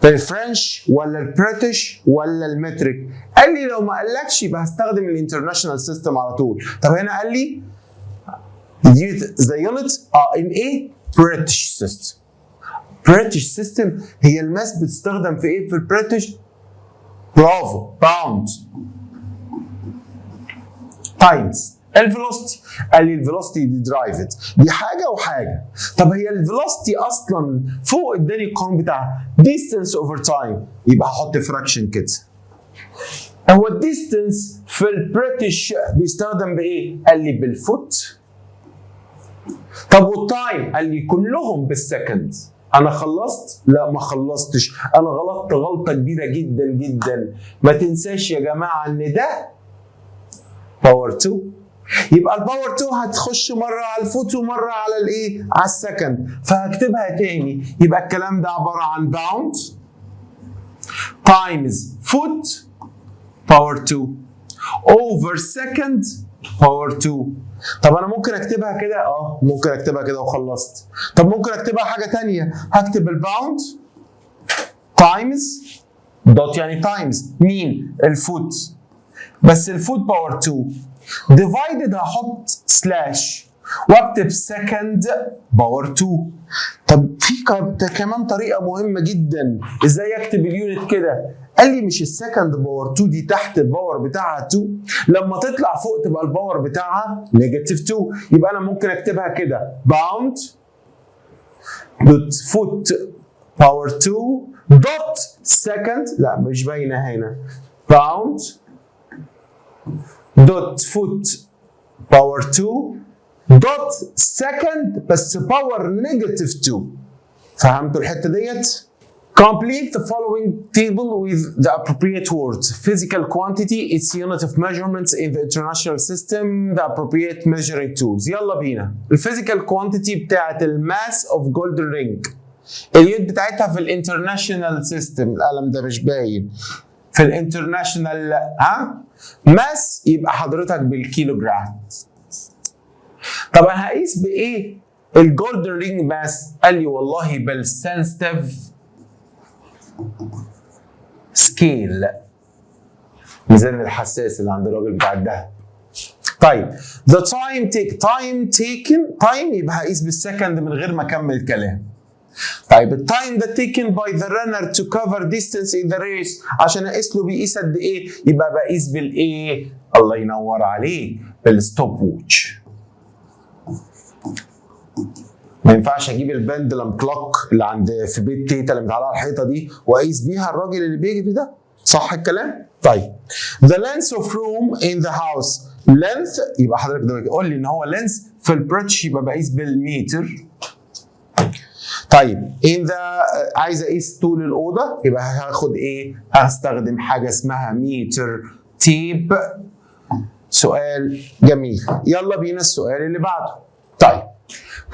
بالفرنش ولا البريتش ولا المتريك؟ قال لي لو ما قالكش يبقى هستخدم الانترناشونال سيستم على طول. طب هنا قال لي the unit in ايه؟ British system. British system هي الماس بتستخدم في ايه في البريتش؟ برافو، باوند تايمز الفيلوسيتي. قال لي الفيلوسيتي دي درايفد، دي حاجه وحاجه. طب هي الفيلوسيتي اصلا فوق اداني القانون بتاعها distance over time، يبقى هحط فراكشن كده. هو الديستنس في البريتش بيستخدم بايه؟ قال لي بالفوت. طب والتايم؟ قال لي كلهم بالسكند. انا خلصت؟ لا ما خلصتش، انا غلطت غلطه كبيره جدا جدا. ما تنساش يا جماعه ان ده باور 2، يبقى الباور 2 هتخش مره على الفوت ومره على الايه؟ على السكند، فهكتبها تاني. يبقى الكلام ده عباره عن باوند تايمز فوت باور 2 اوفر سكند باور 2. طب انا ممكن اكتبها كده؟ ممكن اكتبها كده وخلصت. طب ممكن اكتبها حاجه تانيه، هكتب الباوند تايمز دوت يعني تايمز مين؟ الفوت، بس الفوت باور 2 ديفايدد هحط سلاش واكتب سكند باور 2. طب في كمان طريقه مهمه جدا ازاي اكتب اليونت كده. قال لي مش السكند باور 2 دي تحت الباور بتاعها 2، لما تطلع فوق تبقى الباور بتاعها نيجاتيف 2، يبقى انا ممكن اكتبها كده باوند دوت فوت باور 2 دوت سكند، لا مش باينه هنا، باوند دوت فوت باور 2 دوت سكند بس باور نيجاتيف 2. فهمتوا الحته ديت؟ Complete the following table with the appropriate words. Physical quantity, its unit of measurements in the international system, the appropriate measuring tools. يلا بينا. الفيزيكال كوانتيتي بتاعت الماس اوف جولدن رينج. اليونت بتاعتها في الانترناشونال سيستم، القلم ده مش باين. في الانترناشونال ماس يبقى حضرتك بالكيلوجرام. طب انا هقيس بايه؟ الجولدن رينج ماس. قال لي والله بالسنسيتيف سكيل، ميزان الحساس اللي عند الراجل بتاع الدهب. طيب the time taken يبقى هقيس بالسكند من غير ما اكمل كلام. طيب التايم ده taken by the runner to cover distance in the race، عشان اقيس له بيقيس قد ايه؟ يبقى بقيس بالايه؟ الله ينور عليك، بالستوب ووتش. ما ينفعش اجيب البندلم كلوك اللي عند في بيت تيتا اللي متعلقه على الحيطه دي واقيس بيها الراجل اللي بيجري ده، صح الكلام؟ طيب the length of room in the house، length يبقى حضرتك ده قول لي ان هو length في البريتش يبقى بقيس بالمتر. طيب in the عايز اقيس طول الاوضه يبقى هاخد ايه؟ هستخدم حاجه اسمها متر تيب. سؤال جميل. يلا بينا السؤال اللي بعده. طيب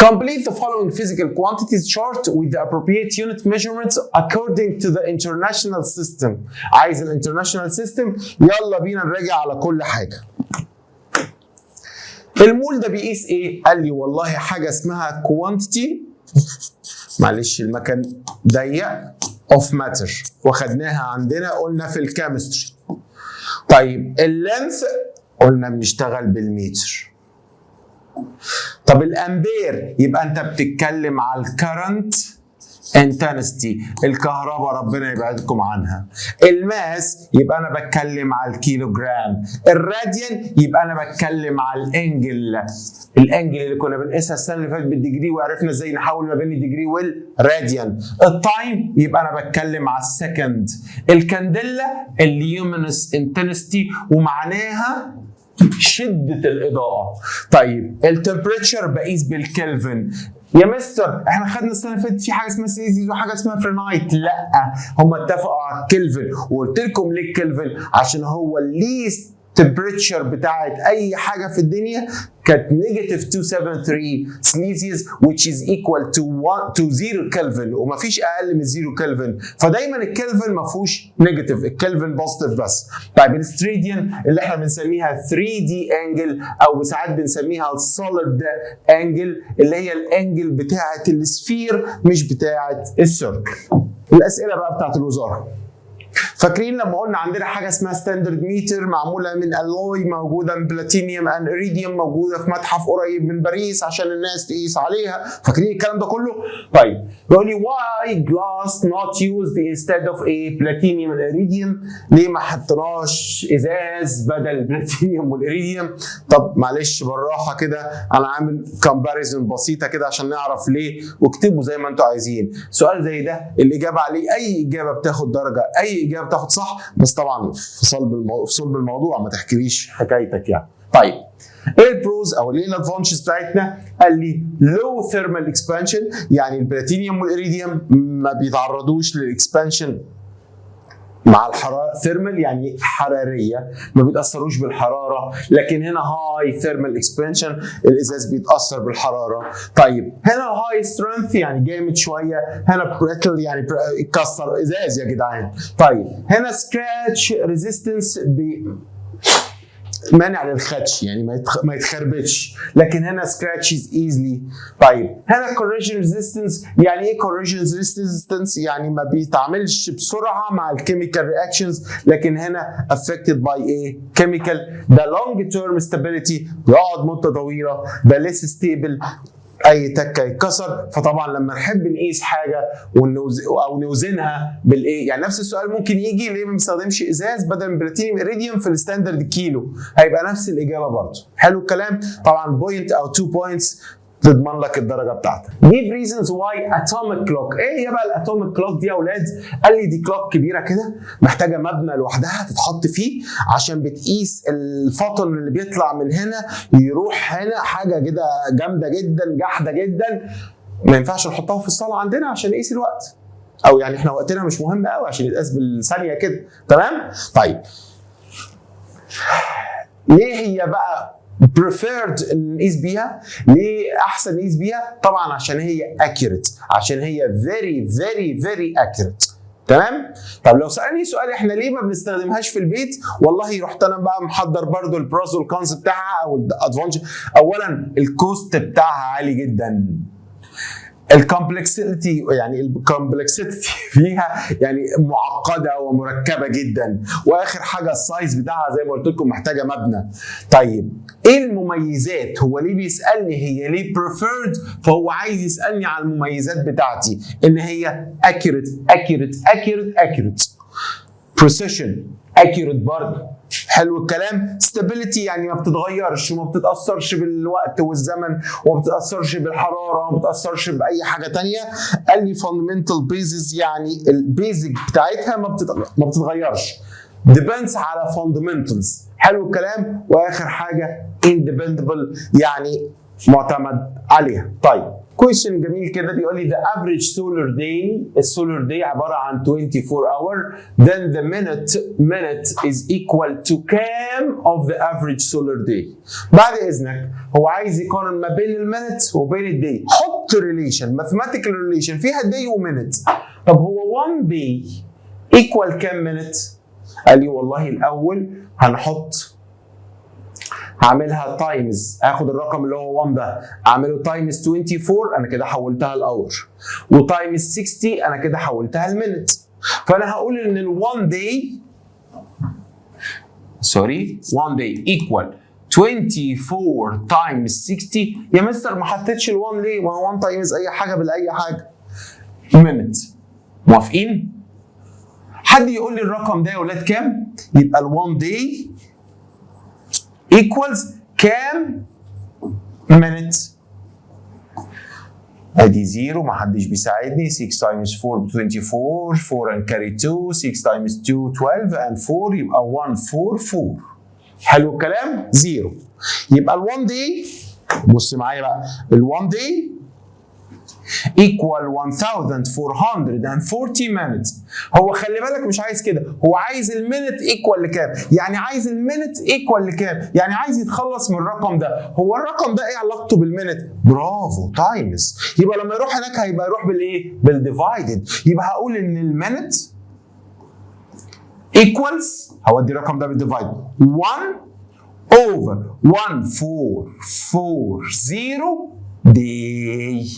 complete the following physical quantities chart with the appropriate unit measurements according to the international system. عايز الانترناشونال سيستم. يلا بينا نراجع على كل حاجه. المول ده بيقيس ايه؟ قال لي والله حاجه اسمها quantity، معلش المكان ضيق، of matter، وخدناها عندنا قلنا في الكيمستري. طيب اللينث قلنا بنشتغل بالمتر. طب الامبير يبقى انت بتتكلم على الكرنت انتنستي، الكهرباء ربنا يبعدكم عنها. الماس يبقى انا بتكلم على الكيلوجرام. الراديان يبقى انا بتكلم على الانجل اللي كنا بنقيسها السنه اللي فاتت بالديجري وعرفنا ازاي نحول ما بين الديجري والراديان. التايم يبقى انا بتكلم على السكند. الكانديلا اليومينس انتنستي ومعناها شدة الإضاءة. طيب التمبريتشر بقيس بالكلفن. يا مستر احنا خدنا السنه اللي فاتت في حاجه اسمها سيزيوس وحاجه اسمها فرنايت. لا، هم اتفقوا على الكلفن، وقلت لكم ليه الكلفن؟ عشان هو الليست temperature بتاعت اي حاجه في الدنيا كانت نيجاتيف 273 سليزيوس which is equal to 0 كلفن، ومفيش اقل من 0 كلفن، فدايما الكلفن ما فيهوش نيجاتيف، الكلفن بوزيتيف بس. طيب الستريديان اللي احنا بنسميها 3 دي انجل او ساعات بنسميها السوليد انجل، اللي هي الانجل بتاعت السفير مش بتاعت السيركل. الاسئله بقى بتاعت الوزاره. فاكرين لما قلنا عندنا حاجه اسمها ستاندرد ميتر معموله من الوي، موجوده من بلاتينيوم اند اريديوم، موجوده في متحف قريب من باريس عشان الناس تقيس عليها. فاكرين الكلام ده كله؟ طيب بيقول لي why glass not used instead of a platinum and iridium؟ ليه ما حطيناش ازاز بدل البلاتينيوم والاريديوم؟ طب معلش بالراحه كده، انا عامل كومباريزون بسيطه كده عشان نعرف ليه، واكتبوا زي ما انتم عايزين. سؤال زي ده الاجابه عليه اي اجابه بتاخد درجه، اي اجابه بتاخد صح، بس طبعا في صلب الموضوع ما تحكيليش حكايتك يعني. طيب ايه البروز او ايه الادفانتجز بتاعتنا؟ قال لي لو ثيرمال اكسبانشن، يعني البلاتينيوم والاريديوم ما بيتعرضوش للاكسبانشن مع الحراره، ثيرمال يعني حراريه، ما بيتاثروش بالحراره، لكن هنا هاي ثيرمال اكسبانشن الازاز بيتاثر بالحراره. طيب هنا هاي سترينث يعني جامد شويه، هنا بريتل يعني يكسر ازاز يا جدعان. طيب هنا سكراتش ريزيستنس مانع للخدش يعني ما يتخربش، لكن هنا scratches easily. طيب هنا corrosion resistance، يعني ايه corrosion resistance؟ يعني ما بيتعاملش بسرعه مع الكيميكال reactions، لكن هنا affected by a chemical. ده long term stability، بيقعد مده طويله. ده less stable اي تكه يتكسر. فطبعا لما نحب نقيس حاجه او نوزنها بالايه، يعني نفس السؤال ممكن يجي ليه ما بنستخدمش ازاز بدل من بلاتينيوم ايريديوم في الستاندرد كيلو، هيبقى نفس الاجابه برضه. حلو الكلام. طبعا بوينت او 2 بوينتس تضمن لك الدرجه بتاعتك. Give reasons why atomic clock. ايه هي بقى الاتوميك كلوك دي يا اولاد؟ قال لي دي كلوك كبيره كده محتاجه مبنى لوحدها تتحط فيه عشان بتقيس الفوتون اللي بيطلع من هنا يروح هنا، حاجه كده جامده جدا جحده جدا. ما ينفعش نحطها في الصاله عندنا عشان نقيس الوقت، او يعني احنا وقتنا مش مهم قوي عشان يتقاس بالثانيه كده. تمام؟ طيب ليه هي بقى preferred نقيس بيها؟ ليه احسن نقيس بيها؟ طبعا عشان هي accurate، عشان هي very very very accurate. تمام؟ طب لو سالني سؤال احنا ليه ما بنستخدمهاش في البيت؟ والله رحت انا بقى محضر برضو البروز والكونز بتاعها او الادفانتج. اولا الكوست بتاعها عالي جدا، الكومبلكسيتي يعني الكومبلكسيتي فيها يعني معقده ومركبه جدا، واخر حاجه السايز بتاعها زي ما قلت لكم محتاجه مبنى. طيب ايه المميزات؟ هو ليه بيسالني هي ليه preferred؟ فهو عايز يسالني على المميزات بتاعتي، ان هي accurate accurate accurate accurate precision accurate برضه. حلو الكلام. stability يعني ما بتتغيرش وما بتتاثرش بالوقت والزمن وما بتتاثرش بالحراره وما بتتاثرش باي حاجه تانية. قال لي fundamental basis يعني البيزك بتاعتها ما بتتغيرش. depends على fundamentals. حلو الكلام. واخر حاجه independable يعني معتمد عليها. طيب كويشن جميل كده بيقول لي the average solar day، السولار داي عباره عن 24 hour، then the minute is equal to كام of the average solar day. بعد اذنك هو عايز يقارن ما بين المينت وبين الداي، حط ريليشن mathematical relation فيها داي ومينت. طب هو 1 day equal كام مينت؟ قال لي والله الاول هعملها تايمز، هاخد الرقم اللي هو 1 ده اعمله تايمز 24، انا كده حولتها لاور، وتايمز 60 انا كده حولتها لمينت. فانا هقول ان ال 1 day 1 day equal 24 تايمز 60. يا مستر ما حطيتش ال 1 ليه؟ ما هو 1 تايمز اي حاجه بالاي حاجه مينت. موافقين؟ حد يقول لي الرقم ده يا ولاد كام؟ يبقى ال 1 day equals كام minute؟ ادي 0 ما حدش بيساعدني. 6 times 4 ب 24، 4 and carry 2، 6 times 2 12 and 4 يبقى 144. حلو الكلام؟ 0. يبقى ال 1 day بص معايا بقى، ال 1 day equal 1440 minutes. هو خلي بالك مش عايز كده، هو عايز المينت ايكوال لكام؟ يعني عايز المينت ايكوال لكام؟ يعني عايز يتخلص من الرقم ده. هو الرقم ده ايه علاقته بالمينت؟ برافو تايمز. يبقى لما يروح هناك هيبقى يروح بالايه؟ بالديفايدد. يبقى هقول ان المينت ايكوالز، هودي الرقم ده بالديفايد 1 over 1440 day.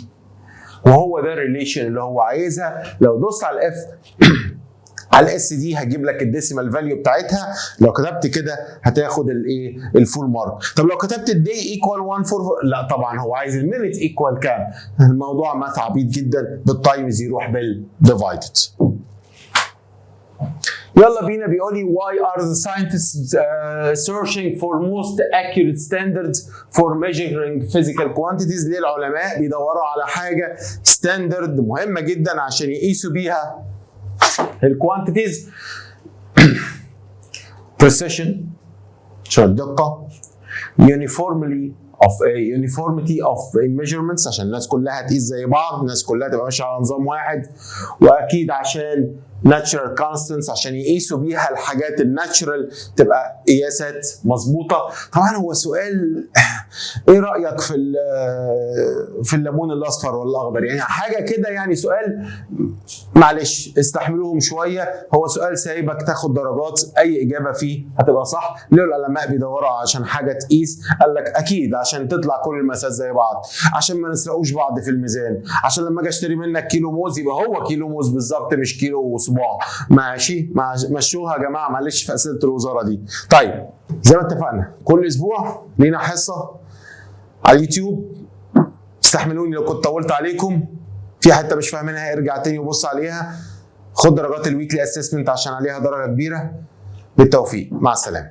وهو ده الريليشن اللي هو عايزها. لو دوست على الاف على الاس دي هجيب لك الديسيمال فاليو بتاعتها. لو كتبت كده هتاخد الايه؟ الفول مارك. طب لو كتبت الدي ايكوال 144، لا طبعا هو عايز المينت ايكوال كام. الموضوع ماث عبيط جدا، بالتايمز يروح بالديفايدد. يلا بينا. بيقول لي why are the scientists searching for most accurate standards for measuring physical quantities؟ ليه العلماء بيدوروا على حاجة ستاندرد مهمة جدا عشان يقيسوا بيها الكوانتيتيز؟ precision عشان الدقة، uniformity of measurements عشان الناس كلها تقيس زي بعض، الناس كلها تبقى ماشية على نظام واحد، واكيد عشان natural constants عشان يقيسوا بيها الحاجات الناتشرال تبقى قياسات مظبوطه. طبعا هو سؤال ايه رايك في الليمون الاصفر ولا الاخضر؟ يعني حاجه كده، يعني سؤال معلش استحملوهم شويه. هو سؤال سايبك تاخد درجات، اي اجابه فيه هتبقى صح. ليه العلماء بيدوروا عشان حاجه تقيس؟ قال لك اكيد عشان تطلع كل المقاسات زي بعض، عشان ما نسرقوش بعض في الميزان، عشان لما اجي اشتري منك كيلو موز يبقى هو كيلو موز بالظبط مش كيلو صباع. ماشي، مشوها يا جماعه معلش في اسئله الوزاره دي. طيب زي ما اتفقنا كل اسبوع لينا حصه على اليوتيوب استحملوني لو كنت طولت عليكم. في حته مش فاهمينها ارجع تاني وبص عليها. خد درجات الويكلي اسسمنت عشان عليها درجه كبيره. بالتوفيق، مع السلامه.